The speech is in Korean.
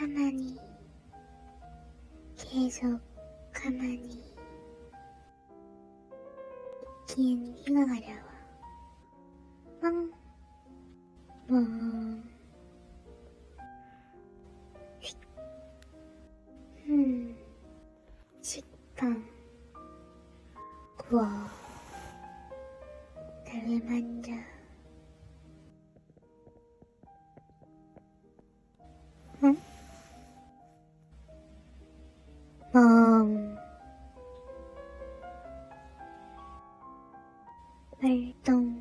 가만히, 계속 가만히 있기엔 휘가 가려워. 멍, 멍, 휙, 식빵, 구워, 날 만져. 응? 멍, 발동,